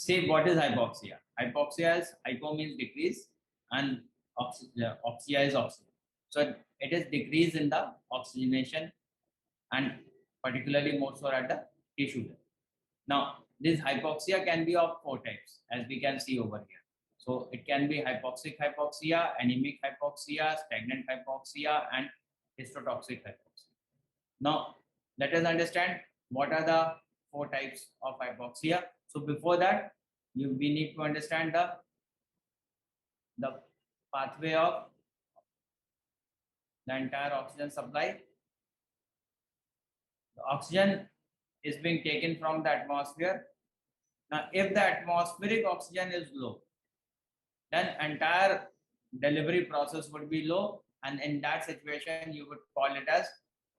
Say what is hypoxia? Hypoxia is hypo means decrease and oxia is oxygen. So it is decrease in the oxygenation and particularly more so at the tissue level. Now this hypoxia can be of four types as we can see over here. So it can be hypoxic hypoxia, anemic hypoxia, stagnant hypoxia and histotoxic hypoxia. Now let us understand what are the four types of hypoxia. So before that, we need to understand the pathway of the entire oxygen supply. The oxygen is being taken from the atmosphere. Now, if the atmospheric oxygen is low, then entire delivery process would be low, and in that situation, you would call it as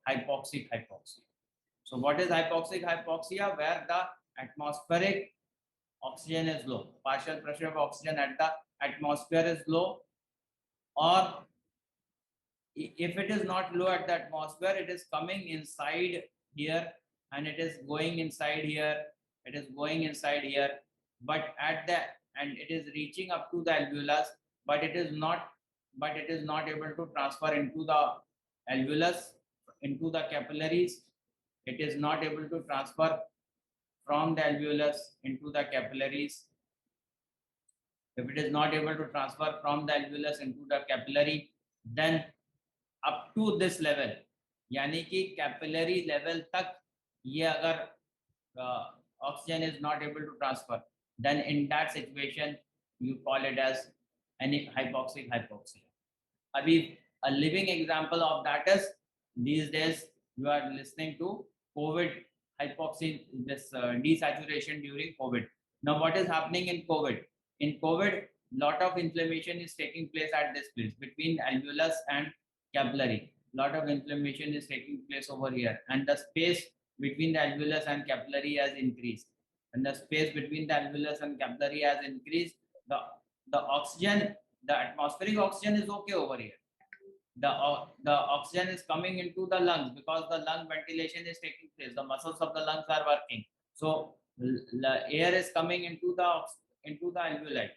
hypoxic hypoxia. So, what is hypoxic hypoxia? Where the atmospheric oxygen is low, partial pressure of oxygen at the atmosphere is low, or if it is not low at the atmosphere, it is coming inside here and it is going inside here, it is going inside here, but at the and it is reaching up to the alveolus, but it is not able to transfer into the alveolus, into the capillaries. It is not able to transfer from the alveolus into the capillaries. If it is not able to transfer from the alveolus into the capillary, then up to this level, यानी कि capillary level तक ये अगर oxygen is not able to transfer, then in that situation you call it as any hypoxic hypoxia. Abhi a living example of that is these days you are listening to COVID hypoxia, this desaturation during COVID. Now what is happening in COVID? In COVID, lot of inflammation is taking place at this place between alveolus and capillary. Lot of inflammation is taking place over here, and the space between the alveolus and capillary has increased. And the space between the alveolus and capillary has increased. The oxygen, the atmospheric oxygen is okay over here. The oxygen is coming into the lungs because the lung ventilation is taking place. The muscles of the lungs are working. So the air is coming into the alveoli.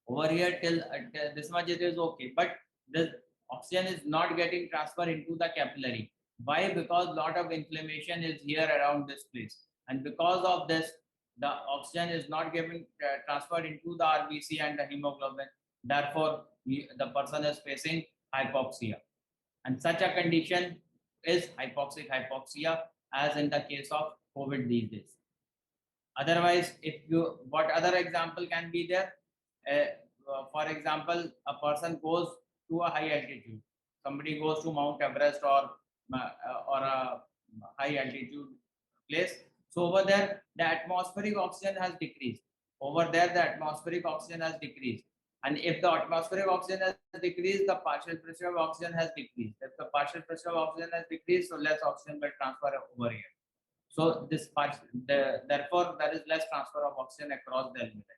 Over here till this much it is okay, but the oxygen is not getting transferred into the capillary. Why? Because lot of inflammation is here around this place, and because of this the oxygen is not getting transferred into the RBC and the hemoglobin. Therefore the person is facing hypoxia, and such a condition is hypoxic hypoxia, as in the case of COVID these days. Otherwise, if you, what other example can be there? For example, a person goes to a high altitude. Somebody goes to Mount Everest or a high altitude place. So over there, the atmospheric oxygen has decreased. Over there, the atmospheric oxygen has decreased. And if the atmospheric oxygen has decreased, the partial pressure of oxygen has decreased. If the partial pressure of oxygen has decreased, so less oxygen will transfer over here. So this part, therefore, there is less transfer of oxygen across the alveoli.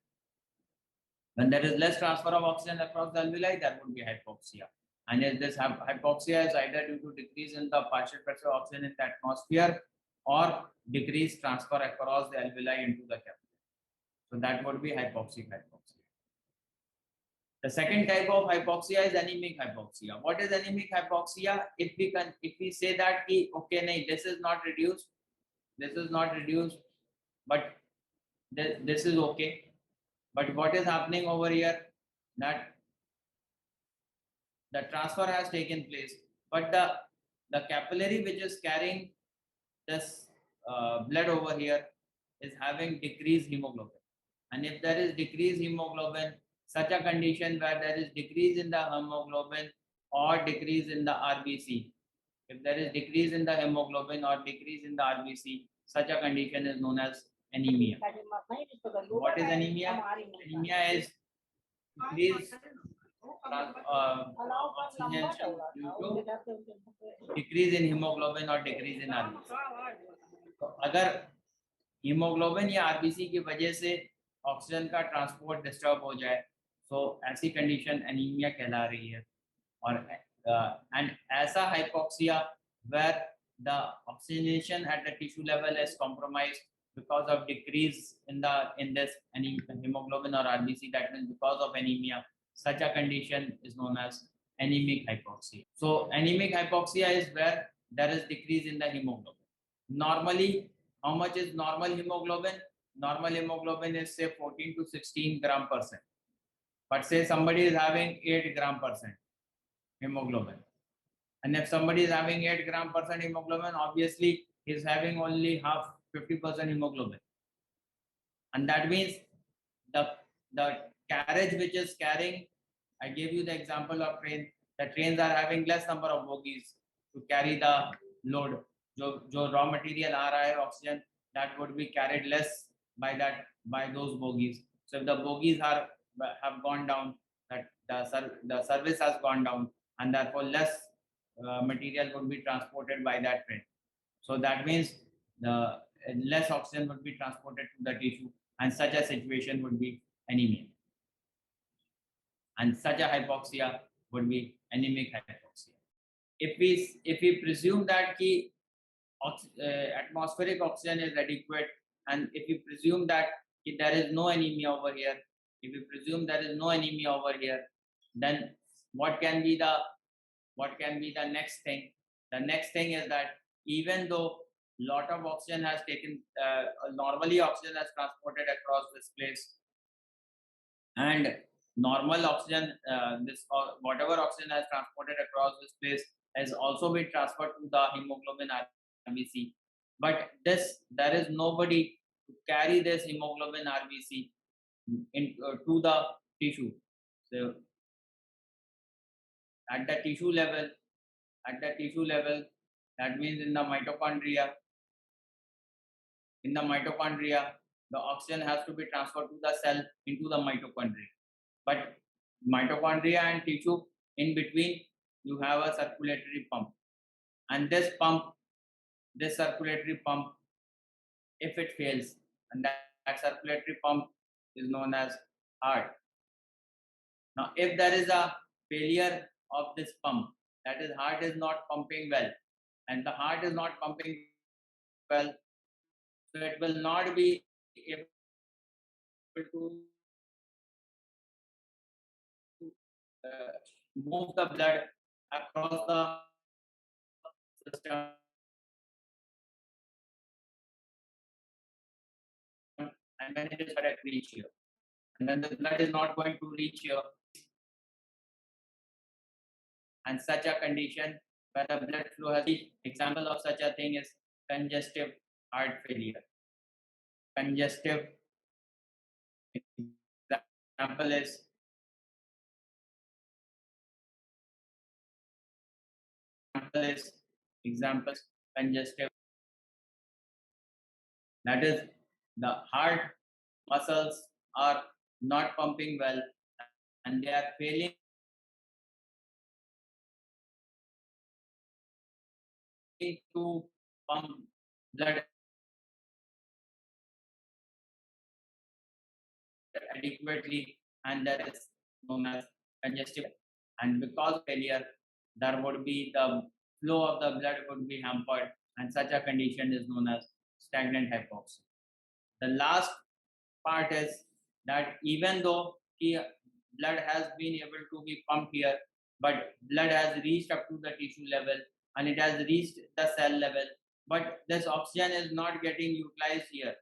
When there is less transfer of oxygen across the alveoli, there would be hypoxia. And if this hypoxia is either due to decrease in the partial pressure of oxygen in the atmosphere or decreased transfer across the alveoli into the capillary. So that would be hypoxic hypoxia. The second type of hypoxia is anemic hypoxia. What is anemic hypoxia? If we say that okay, nahi, this is not reduced, but this is okay. But what is happening over here? That the transfer has taken place, but the capillary which is carrying this blood over here is having decreased hemoglobin. And if there is decreased hemoglobin, such a condition where there is decrease in the hemoglobin or decrease in the RBC, if there is decrease in the hemoglobin or decrease in the RBC, such a condition is known as anemia. What is anemia? Anemia is decrease oxygen due to decrease in hemoglobin or decrease in RBC. तो अगर haemoglobin या RBC की वजह से oxygen का transport disturb हो जाए, तो ऐसी कंडीशन एनीमिया कहला रही है. और एंड ऐसा hypoxia where the oxygenation at the tissue level is compromised because of decrease in this any hemoglobin or RBC, that means because of anemia, such a condition is known as anemic hypoxia. So anemic hypoxia is where there is decrease in the hemoglobin. Normally, how much is normal hemoglobin? Normal hemoglobin is say 14 to 16 gram percent. But say somebody is having 8 gram percent hemoglobin. And if somebody is having 8 gram percent hemoglobin, obviously he is having only half 50% hemoglobin. And that means the carriage which is carrying, I gave you the example of train. The trains are having less number of bogies to carry the load. जो raw material आ रहा है oxygen, that would be carried less by those bogies. So if the bogies have gone down, that the service has gone down, and therefore less material would be transported by that train. So that means the less oxygen would be transported to the tissue, and such a situation would be anemia. And such a hypoxia would be anemic hypoxia. If we presume that atmospheric oxygen is adequate, and if we presume that there is no anemia over here, then what can be the next thing? The next thing is that even though lot of oxygen has taken, normally oxygen has transported across this place, and normal oxygen, whatever oxygen has transported across this place has also been transferred to the hemoglobin RBC. But there is nobody to carry this hemoglobin RBC to the tissue. So at the tissue level, that means in the mitochondria, the oxygen has to be transferred to the cell into the mitochondria. But mitochondria and tissue, in between, you have a circulatory pump. And this circulatory pump, if it fails, and that circulatory pump is known as heart. Now, if there is a failure of this pump, that is, heart is not pumping well, and the heart is not pumping well, so it will not be able to move the blood across the system, and then it is direct reach here. And then the blood is not going to reach here. And such a condition where the blood flow has reached, example of such a thing is congestive heart failure. Congestive example is congestive. That is, the heart muscles are not pumping well, and they are failing to pump blood adequately, and that is known as congestive. And because failure, there would be the flow of the blood would be hampered, and such a condition is known as stagnant hypoxia. The last part is that even though blood has been able to be pumped here, but blood has reached up to the tissue level and it has reached the cell level, but this oxygen is not getting utilized here.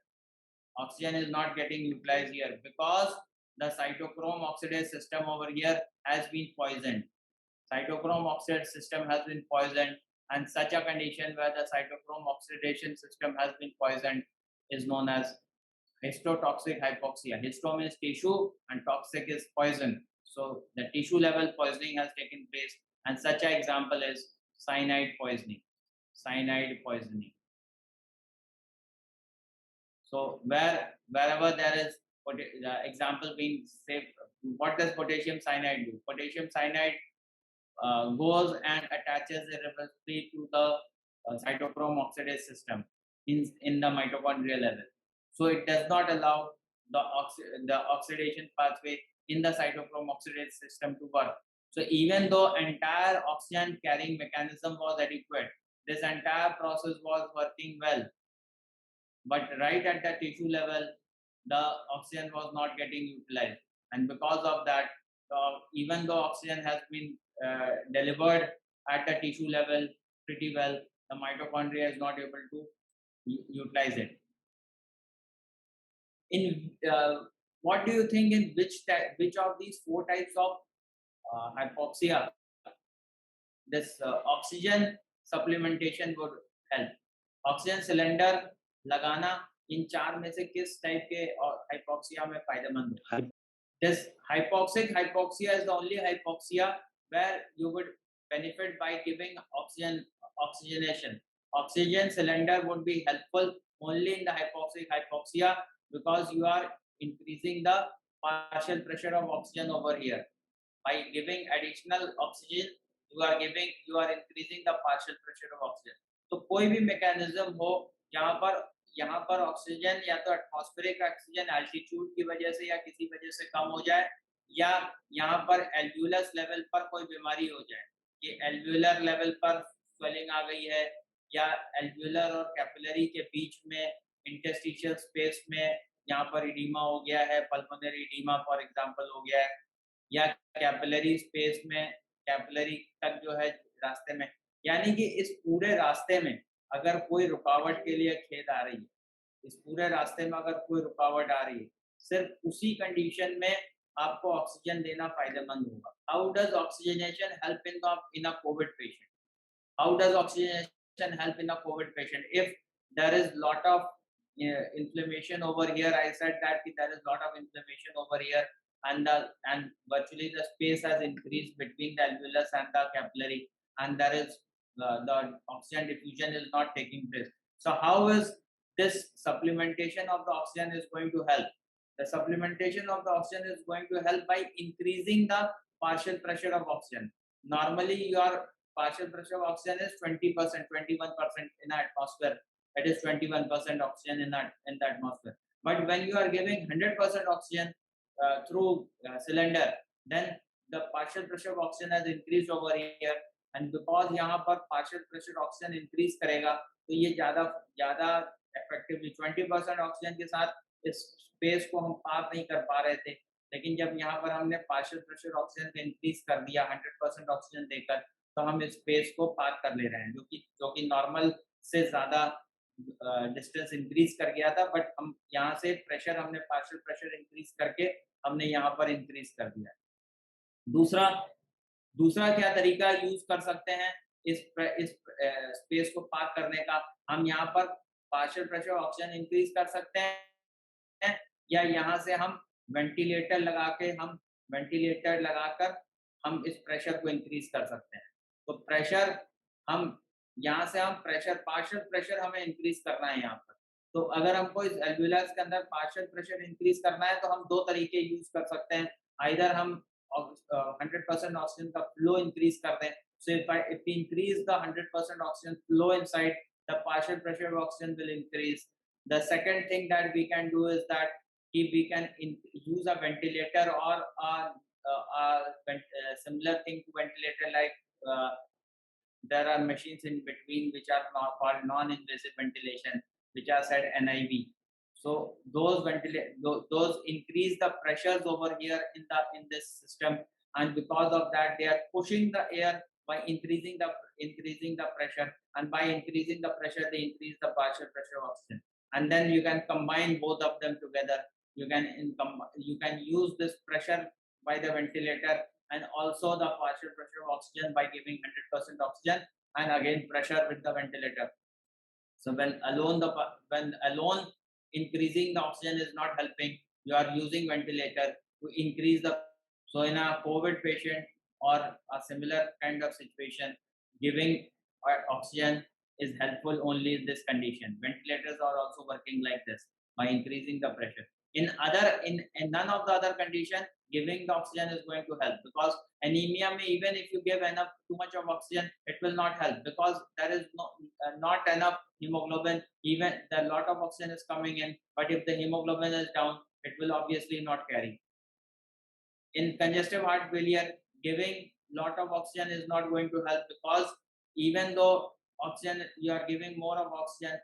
Oxygen is not getting utilized here because the cytochrome oxidase system over here has been poisoned. Cytochrome oxidase system has been poisoned, and such a condition where the cytochrome oxidation system has been poisoned is known as histotoxic hypoxia. Histo means tissue and toxic is poison. So the tissue level poisoning has taken place, and such an example is cyanide poisoning. Cyanide poisoning. So wherever there is the example being said, what does potassium cyanide do? Potassium cyanide goes and attaches irreversibly to the cytochrome oxidase system in the mitochondrial level. So it does not allow the oxidation pathway in the cytochrome oxidase system to work. So even though entire oxygen carrying mechanism was adequate, this entire process was working well, but right at the tissue level, the oxygen was not getting utilized. And because of that, even though oxygen has been delivered at the tissue level pretty well, the mitochondria is not able to utilize it. In what do you think, in which of these four types of hypoxia this oxygen supplementation would help? Oxygen cylinder लगाना इन चार में से किस type के hypoxia में फायदेमंद हो? This hypoxic hypoxia is the only hypoxia where you would benefit by giving oxygenation. Oxygen cylinder would be helpful only in the hypoxic hypoxia because you are increasing the partial pressure of oxygen over here. By giving additional oxygen, you are increasing the partial pressure of oxygen. तो कोई भी mechanism हो यहाँ पर oxygen या तो atmospheric oxygen altitude की वजह से या किसी वजह से कम हो जाए, या यहाँ पर एल्वियोलस लेवल पर कोई बीमारी हो जाए कि एल्वियोलर लेवल पर स्वेलिंग आ गई है, या एल्वियोलर और कैपिलरी के बीच में इंटरस्टिशियल स्पेस में यहाँ पर इडीमा हो गया है, पल्मोनरी इडीमा फॉर एग्जांपल हो गया है, या कैपिलरी स्पेस में कैपिलरी तक जो है रास्ते में, यानी कि इस पूरे रास्ते में अगर कोई रुकावट के लिए खेद आ रही है, इस पूरे रास्ते में अगर कोई रुकावट आ रही है, सिर्फ उसी कंडीशन में आपको ऑक्सीजन देना फायदेमंद होगा. How does oxygenation help in a Covid patient? How does oxygenation help in a COVID patient? If there is lot of inflammation over here, I said that there is lot of inflammation over here, and virtually the space has increased between the alveolus and the capillary, and there is the oxygen diffusion is not taking place. So how is this supplementation of the oxygen is going to help? The supplementation of the oxygen is going to help by increasing the partial pressure of oxygen. Normally your partial pressure of oxygen is 20%, 21% in the atmosphere. It is 21% oxygen in the atmosphere. But when you are giving 100% oxygen through cylinder, then the partial pressure of oxygen has increased over here. And because यहाँ पर partial pressure oxygen increase करेगा, तो ये ज़्यादा effectively 20% oxygen के साथ इस space को हम पार नहीं कर पा रहे थे. लेकिन जब यहाँ पर हमने partial pressure oxygen को increase कर दिया 100% oxygen देकर, तो हम इस स्पेस को पार कर ले रहे हैं, जो कि नॉर्मल से ज्यादा डिस्टेंस इंक्रीज कर गया था, बट हम यहाँ से प्रेशर हमने पार्शियल प्रेशर इंक्रीज करके हमने यहाँ पर इंक्रीज कर दिया. दूसरा क्या तरीका यूज कर सकते हैं इस स्पेस को पार करने का? हम यहाँ पर पार्शियल प्रेशर ऑक्सीजन इंक्रीज कर सकते हैं, या यहाँ से हम वेंटिलेटर लगाकर हम इस प्रेशर को इंक्रीज कर सकते हैं. तो प्रेशर पार्शियल प्रेशर हमें इंक्रीज करना है यहाँ पर. तो अगर हमको इस एल्वियोलस के अंदर पार्शियल प्रेशर इंक्रीज करना है, तो हम दो तरीके यूज कर सकते हैं. आइदर हम 100% ऑक्सीजन का फ्लो इंक्रीज कर दें. So if we increase the 100% oxygen flow inside, the partial pressure of oxygen will increase. The second thing that we can do is that if we can use a ventilator or a similar thing to ventilator, like there are machines in between which are called non-invasive ventilation, which are said NIV. So those increase the pressures over here in this system, and because of that they are pushing the air by increasing the pressure, and by increasing the pressure they increase the partial pressure of oxygen, and then you can combine both of them together. You can use this pressure by the ventilator and also the partial pressure of oxygen by giving 100% oxygen, and again pressure with the ventilator. So when alone increasing the oxygen is not helping, you are using ventilator to increase the. So in a COVID patient or a similar kind of situation, giving oxygen is helpful only in this condition. Ventilators are also working like this by increasing the pressure. In none of the other condition, giving the oxygen is going to help, because anemia may, even if you give too much of oxygen, it will not help, because there is not enough hemoglobin. Even the lot of oxygen is coming in, but if the hemoglobin is down, it will obviously not carry. In congestive heart failure, giving lot of oxygen is not going to help, because even though oxygen, you are giving more of oxygen,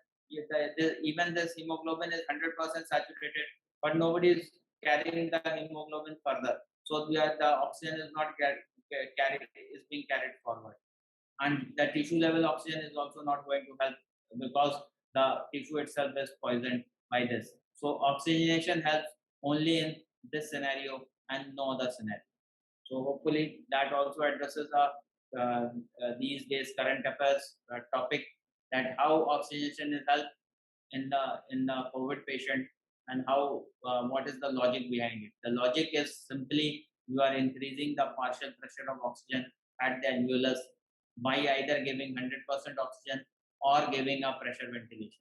even this hemoglobin is 100% saturated, but nobody is carrying the hemoglobin further. So the oxygen is not carried, is being carried forward, and the tissue level oxygen is also not going to help because the tissue itself is poisoned by this. So oxygenation helps only in this scenario and no other scenario. So hopefully that also addresses these days current affairs topic, that how oxygenation is helped in the COVID patient, and how what is the logic behind it. The logic is simply you are increasing the partial pressure of oxygen at the alveolus by either giving 100% oxygen or giving a pressure ventilation.